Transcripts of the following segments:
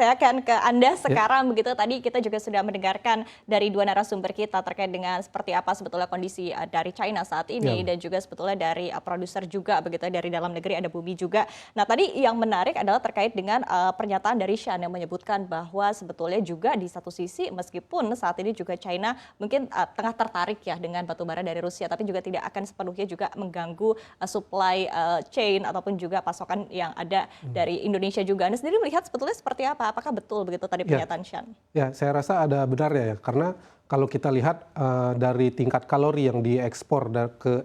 saya akan ke Anda sekarang begitu. Tadi kita juga sudah mendengarkan dari dua narasumber kita terkait dengan seperti apa sebetulnya kondisi dari China saat ini dan juga sebetulnya dari produser juga begitu dari dalam negeri ada Bumi juga. Nah, tadi yang menarik adalah terkait dengan pernyataan dari Sean yang menyebutkan bahwa sebetulnya juga di satu sisi meskipun saat ini juga China mungkin tengah tertarik ya dengan batubara dari Rusia, tapi juga tidak akan sepenuhnya juga mengganggu supply chain ataupun juga pasokan yang ada dari Indonesia juga. Anda sendiri melihat sebetulnya seperti apa? Apakah betul begitu tadi pernyataan Sean? Ya, saya rasa ada benarnya ya, karena kalau kita lihat dari tingkat kalori yang diekspor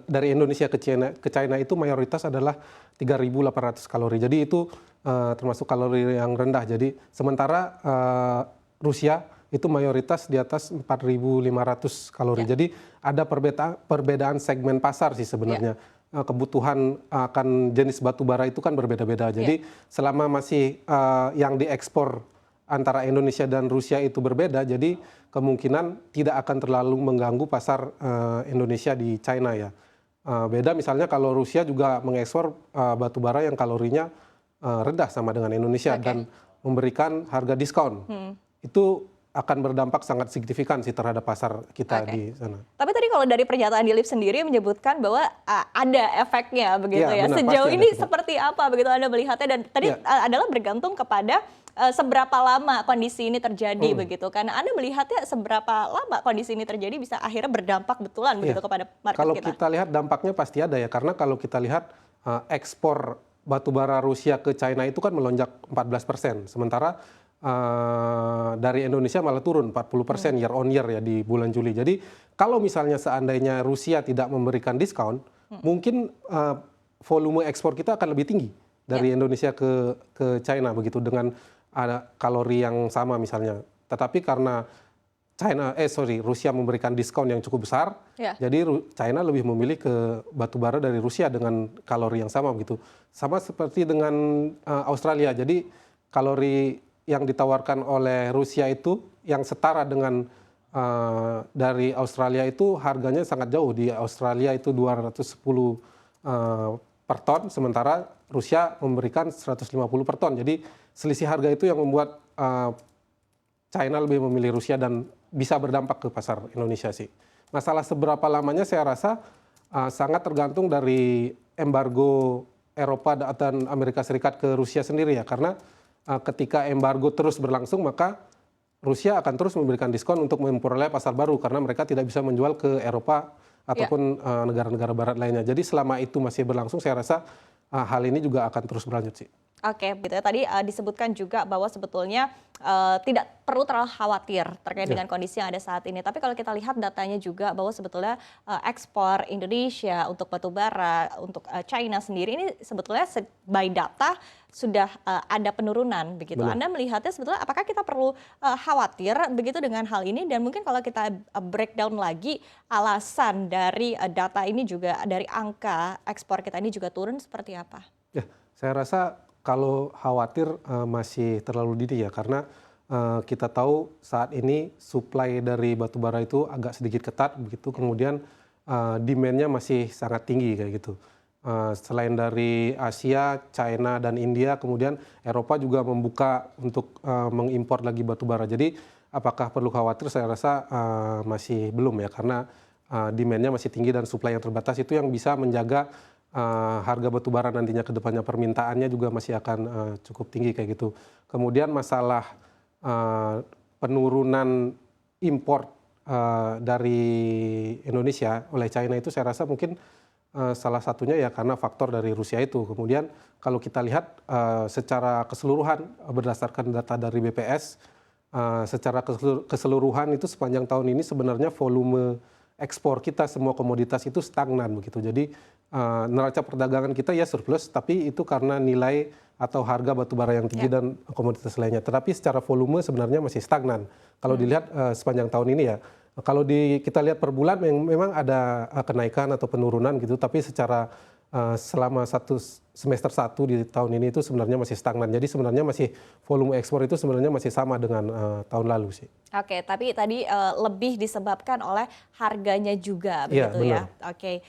dari Indonesia ke China itu mayoritas adalah 3.800 kalori. Jadi itu termasuk kalori yang rendah. Jadi sementara Rusia itu mayoritas di atas 4.500 kalori. Jadi ada perbedaan segmen pasar sih sebenarnya. Kebutuhan akan jenis batu bara itu kan berbeda-beda. Jadi selama masih yang diekspor antara Indonesia dan Rusia itu berbeda, jadi kemungkinan tidak akan terlalu mengganggu pasar Indonesia di China ya. Beda misalnya kalau Rusia juga mengekspor batu bara yang kalorinya rendah sama dengan Indonesia dan memberikan harga diskon. Itu akan berdampak sangat signifikan sih terhadap pasar kita di sana. Tapi tadi kalau dari pernyataan Dilip sendiri menyebutkan bahwa ada efeknya begitu ya. Benar, sejauh ini seperti apa begitu Anda melihatnya, dan tadi adalah bergantung kepada seberapa lama kondisi ini terjadi begitu kan. Anda melihatnya seberapa lama kondisi ini terjadi bisa akhirnya berdampak betulan begitu kepada market kalau kita? Kalau kita lihat dampaknya pasti ada ya, karena kalau kita lihat ekspor batubara Rusia ke China itu kan melonjak 14%, sementara dari Indonesia malah turun 40% year on year ya di bulan Juli. Jadi kalau misalnya seandainya Rusia tidak memberikan diskon, mungkin volume ekspor kita akan lebih tinggi dari Indonesia ke China begitu dengan ada kalori yang sama misalnya. Tetapi karena Rusia memberikan diskon yang cukup besar, jadi China lebih memilih ke batubara dari Rusia dengan kalori yang sama begitu. Sama seperti dengan Australia. Jadi kalori yang ditawarkan oleh Rusia itu yang setara dengan dari Australia itu harganya sangat jauh. Di Australia itu 210 per ton, sementara Rusia memberikan 150 per ton. Jadi selisih harga itu yang membuat China lebih memilih Rusia dan bisa berdampak ke pasar Indonesia sih. Masalah seberapa lamanya saya rasa sangat tergantung dari embargo Eropa dan Amerika Serikat ke Rusia sendiri ya, karena ketika embargo terus berlangsung maka Rusia akan terus memberikan diskon untuk memperoleh pasar baru karena mereka tidak bisa menjual ke Eropa ataupun negara-negara barat lainnya. Jadi selama itu masih berlangsung saya rasa hal ini juga akan terus berlanjut sih. Oke, gitu ya. Tadi disebutkan juga bahwa sebetulnya tidak perlu terlalu khawatir terkait dengan kondisi yang ada saat ini. Tapi kalau kita lihat datanya juga bahwa sebetulnya ekspor Indonesia untuk batubara untuk China sendiri ini sebetulnya by data sudah ada penurunan begitu. Benar. Anda melihatnya sebetulnya apakah kita perlu khawatir begitu dengan hal ini, dan mungkin kalau kita breakdown lagi alasan dari data ini juga dari angka ekspor kita ini juga turun seperti apa? Ya, saya rasa kalau khawatir masih terlalu dini ya, karena kita tahu saat ini supply dari batubara itu agak sedikit ketat begitu, kemudian demand-nya masih sangat tinggi kayak gitu. Selain dari Asia, China dan India, kemudian Eropa juga membuka untuk mengimpor lagi batubara. Jadi apakah perlu khawatir? Saya rasa masih belum ya, karena demand-nya masih tinggi dan supply yang terbatas itu yang bisa menjaga harga batubara nantinya ke depannya, permintaannya juga masih akan cukup tinggi kayak gitu. Kemudian masalah penurunan import dari Indonesia oleh China itu saya rasa mungkin salah satunya ya karena faktor dari Rusia itu. Kemudian kalau kita lihat secara keseluruhan berdasarkan data dari BPS, secara keseluruhan itu sepanjang tahun ini sebenarnya volume ekspor kita semua komoditas itu stagnan begitu. Jadi neraca perdagangan kita ya surplus, tapi itu karena nilai atau harga batubara yang tinggi dan komoditas lainnya. Tetapi secara volume sebenarnya masih stagnan. Kalau dilihat sepanjang tahun ini ya, kalau kita lihat per bulan memang ada kenaikan atau penurunan gitu, tapi secara selama semester 1 di tahun ini itu sebenarnya masih stagnan. Jadi sebenarnya masih volume ekspor itu sebenarnya masih sama dengan tahun lalu sih. Oke, tapi tadi lebih disebabkan oleh harganya juga begitu ya. Oke.